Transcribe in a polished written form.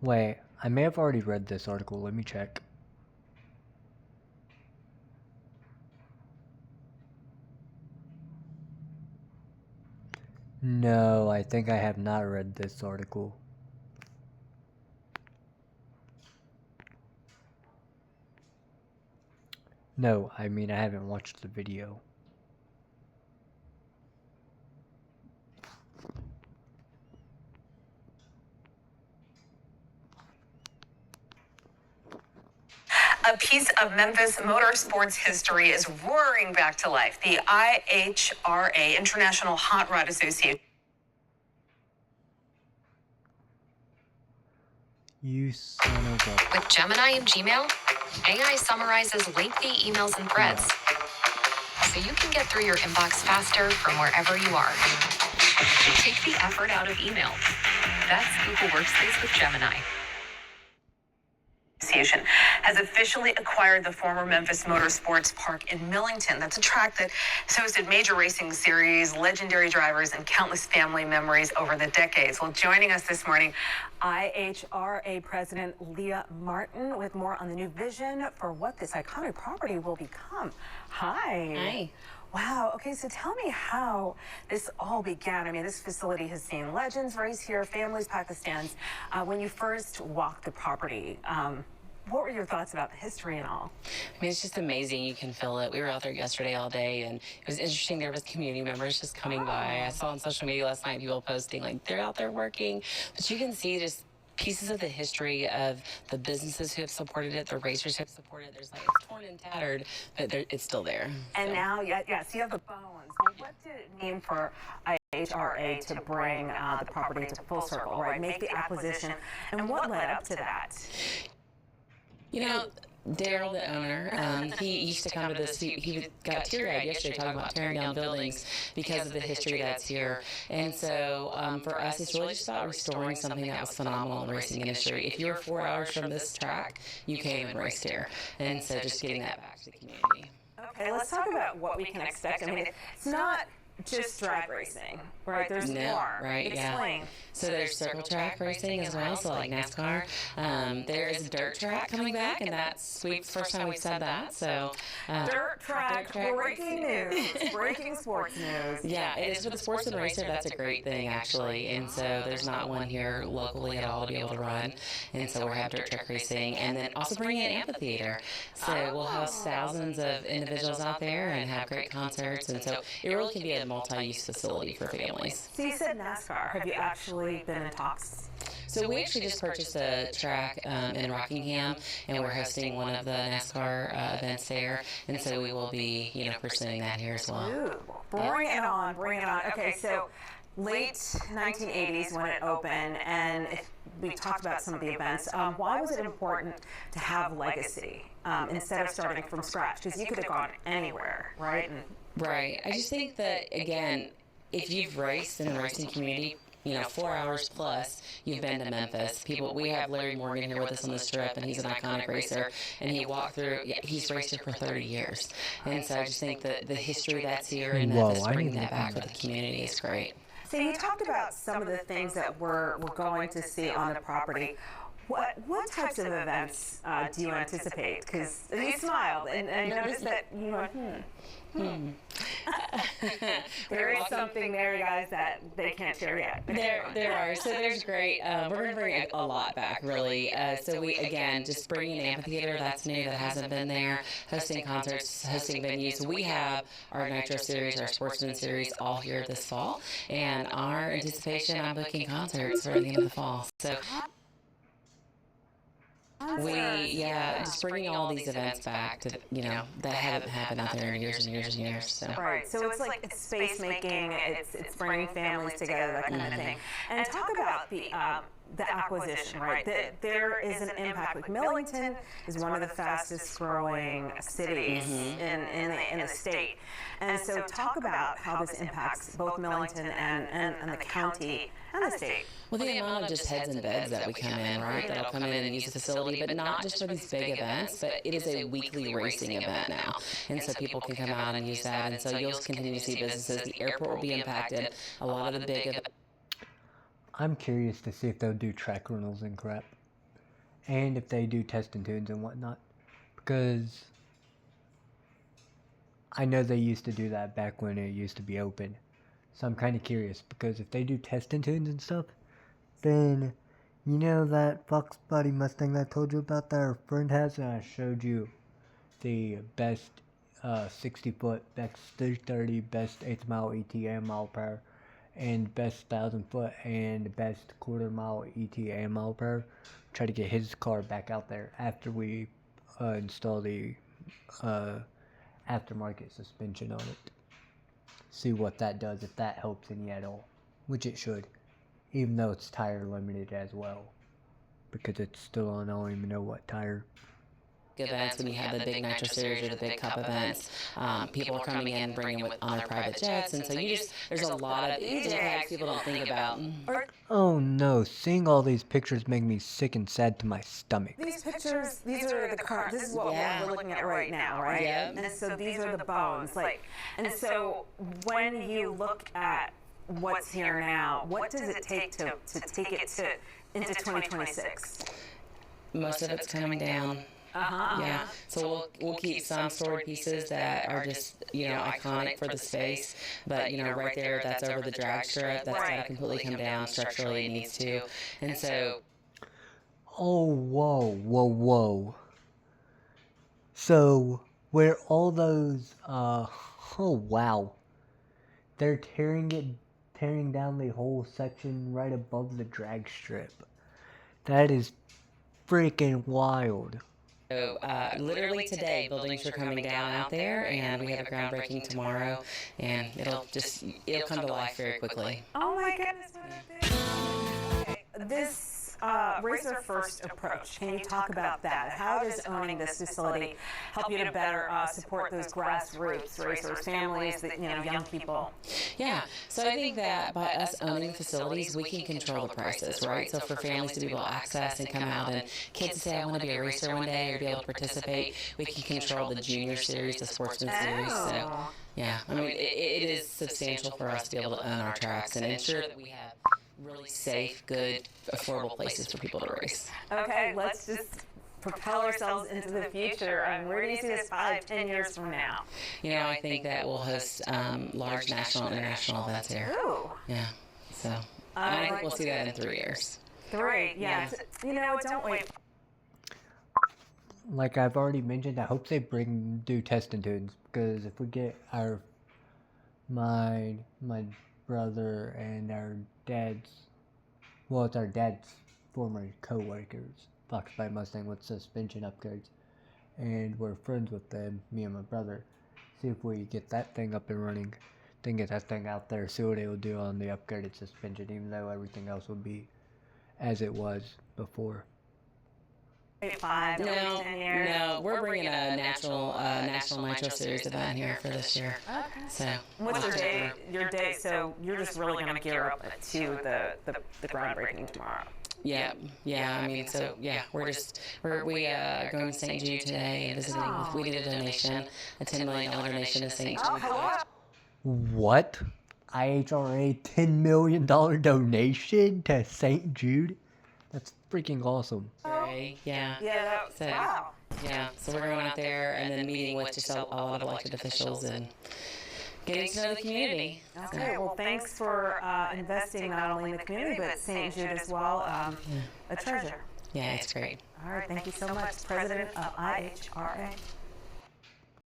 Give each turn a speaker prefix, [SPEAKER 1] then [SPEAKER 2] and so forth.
[SPEAKER 1] Wait, I may have already read this article. Let me check. No, I think I have not read this article. No, I mean I haven't watched the video.
[SPEAKER 2] A piece of Memphis motorsports history is roaring back to life. The IHRA, International Hot Rod Association.
[SPEAKER 1] You son of a...
[SPEAKER 2] With Gemini and Gmail, AI summarizes lengthy emails and threads, so you can get through your inbox faster from wherever you are. Take the effort out of email. That's Google Workspace with Gemini. Association has officially acquired the former Memphis Motorsports Park in Millington. That's a track that has hosted major racing series, legendary drivers, and countless family memories over the decades. Well, joining us this morning, IHRA President Leah Martin with more on the new vision for what this iconic property will become. Hi.
[SPEAKER 3] Hi.
[SPEAKER 2] Wow. Okay, so tell me how this all began. I mean, this facility has seen legends race here, families pack the stands. When you first walked the property, what were your thoughts about the history and all?
[SPEAKER 3] I mean, it's just amazing. You can feel it. We were out there yesterday all day, and it was interesting. There was community members just coming by. I saw on social media last night people posting, like, they're out there working. But you can see just pieces of the history of the businesses who have supported it, the racers who have supported it. There's like, it's torn and tattered, but it's still there.
[SPEAKER 2] And so now, yes, you have the bones. Well, what did it mean for IHRA to bring the property to full circle, right? Make the acquisition, and what led up to that?
[SPEAKER 3] You know, Daryl, the owner, he used to come to this. He got teary-eyed yesterday talking about tearing down buildings because of the history that's here. And so for us, it's really just about restoring something that was phenomenal in the racing industry. If you were 4 hours from this track, you came and raced here. And so just getting that back to the community.
[SPEAKER 2] Okay, let's talk about what we can expect. I mean, it's not just drag racing, right? There's more.
[SPEAKER 3] Right,
[SPEAKER 2] Explain.
[SPEAKER 3] yeah. So there's circle track racing as well, so like NASCAR. There is a dirt track coming back, and that's first time we've said that. So
[SPEAKER 2] dirt track, breaking news, breaking sports news.
[SPEAKER 3] Yeah, it is for the sportsman racer. That's a great thing, actually. And so there's not one here locally at all to be able to run. And so we'll have dirt track racing, and then also bringing in amphitheater. So we'll house thousands of individuals out there and have great concerts. And so it really can be a multi-use facility for families.
[SPEAKER 2] So you said NASCAR. Have you actually been in talks?
[SPEAKER 3] So we actually just purchased a track in Rockingham, and we're hosting one of the NASCAR events there. And so we will be, pursuing that here as well.
[SPEAKER 2] Ooh, bring it on, bring it on. Okay, so late 1980s when it opened, and we talked about some of the events. Why was it important to have legacy instead of starting from scratch? Because you could have gone anywhere, right?
[SPEAKER 3] Right. I just think that, again, if you've raced in the racing community, 4 hours plus, you've been to Memphis. We have Larry Morgan here with us on this trip, and he's an iconic racer, and he walked through, he's raced here for 30 years. And so I just think that the history that's here in Memphis, bringing that back for the community is great.
[SPEAKER 2] So you talked about some of the things that we're going to see on the property. What types of events do you anticipate? Because you smiled and noticed that you went, There is something there, guys, that they can't share yet.
[SPEAKER 3] There are. So there's great. We're going to bring a lot back, really. So we, again, just bringing an amphitheater that's new, that hasn't been there, hosting concerts, hosting venues. We have our Nitro Series, our Sportsman Series all here this fall. And our anticipation, I'm booking concerts for the end of the fall. So just bringing all these events back to, that haven't happened out there in years and years and years. So.
[SPEAKER 2] Right, so it's space making, it's bringing families together, that kind of thing. And talk about the acquisition, right? There is an impact. Like Millington is one of the fastest growing cities in the state. And so talk about how this impacts both Millington and the county and the state.
[SPEAKER 3] Well, the amount of just heads and beds that we come in, right? That'll come in and use the facility, but not just for these big events, but it is a weekly racing event now. And so people can come out and use that. And so you'll continue to see businesses. The airport will be impacted. A lot of the big events.
[SPEAKER 1] I'm curious to see if they'll do track rentals and crap. and if they do test and tunes and whatnot, because I know they used to do that back when it used to be open. So I'm kind of curious, because if they do test and tunes and stuff, then you know that Fox Body Mustang that I told you about that our friend has, and I showed you the best 60-foot, best 330, best 8th mile ETA mile per hour, and best 1,000-foot and best quarter-mile ETA mile per hour. Try to get his car back out there after we install the aftermarket suspension on it. See what that does, if that helps any at all, which it should, even though it's tire limited as well, because it's still on, I don't even know what tire.
[SPEAKER 3] Events when you have the big Nitro Series or the big Cup events, people are coming in, bringing with on their private jets, and so there's a lot of impacts people don't think about.
[SPEAKER 1] Oh no, seeing all these pictures make me sick and sad to my stomach.
[SPEAKER 2] These pictures, these are the current. This is what we're looking at right now, right?
[SPEAKER 3] Yep.
[SPEAKER 2] And so these are the bones, and so when you look at what's here now, what does it take to take it into 2026?
[SPEAKER 3] Most of it's coming down. Yeah, so we'll keep some stored pieces that are just, iconic for the space, but, right there, that's over the drag strip, that's got to completely come down structurally, it needs to, and so...
[SPEAKER 1] Oh, whoa. So, where all those, oh wow, they're tearing down the whole section right above the drag strip. That is freaking wild.
[SPEAKER 3] So literally today, buildings are coming down out there, and we have a groundbreaking tomorrow, and it'll come to life very quickly.
[SPEAKER 2] Oh my goodness, what a big... Okay, this Racer First approach, can you talk about that? How does owning this facility help you to better support those grassroots racers, families, young people?
[SPEAKER 3] Yeah, so I think that by us owning the facilities, we can control the prices, right? So for families to be able to access and come out, and kids say, I want to be a racer one day or be able to participate, we can control the junior series, the sportsman series. So, yeah, I mean, it is substantial for us to be able to own our tracks and ensure that we have really safe, good, affordable places for people to race.
[SPEAKER 2] Okay, let's just propel ourselves into the future. Where do you see this 5-10 years from now?
[SPEAKER 3] I think that we'll host large national and international events here.
[SPEAKER 2] Ooh.
[SPEAKER 3] Yeah, so I think we'll see that in 3 years.
[SPEAKER 2] 3, yeah. Don't wait.
[SPEAKER 1] Like I've already mentioned, I hope they do test and tunes, because if we get my brother and our dad's, well, it's our dad's former co-workers, Fox by Mustang, with suspension upgrades, and we're friends with them, me and my brother. See if we get that thing up and running, then get that thing out there, see what it will do on the upgraded suspension, even though everything else will be as it was before.
[SPEAKER 2] 5 to 10 years.
[SPEAKER 3] No, we're bringing a national Nitro Series event here for this year.
[SPEAKER 2] Okay.
[SPEAKER 3] So
[SPEAKER 2] What's your day? So you're just really going to gear up to the groundbreaking tomorrow.
[SPEAKER 3] Yeah. I mean, so yeah, we are going to St. Jude today and visiting. We did a donation, a $10 million donation to St. Jude.
[SPEAKER 1] What? IHRA $10 million donation to St. Jude? That's freaking awesome.
[SPEAKER 3] Yeah. So,
[SPEAKER 2] wow.
[SPEAKER 3] Yeah, so we're going out there and then meeting with just a lot of elected officials and getting to know the community.
[SPEAKER 2] Okay, well, thanks for investing not only in the community, but St. Jude as well. A treasure.
[SPEAKER 3] Yeah, it's great.
[SPEAKER 2] All right, thank you so much, President of IHRA.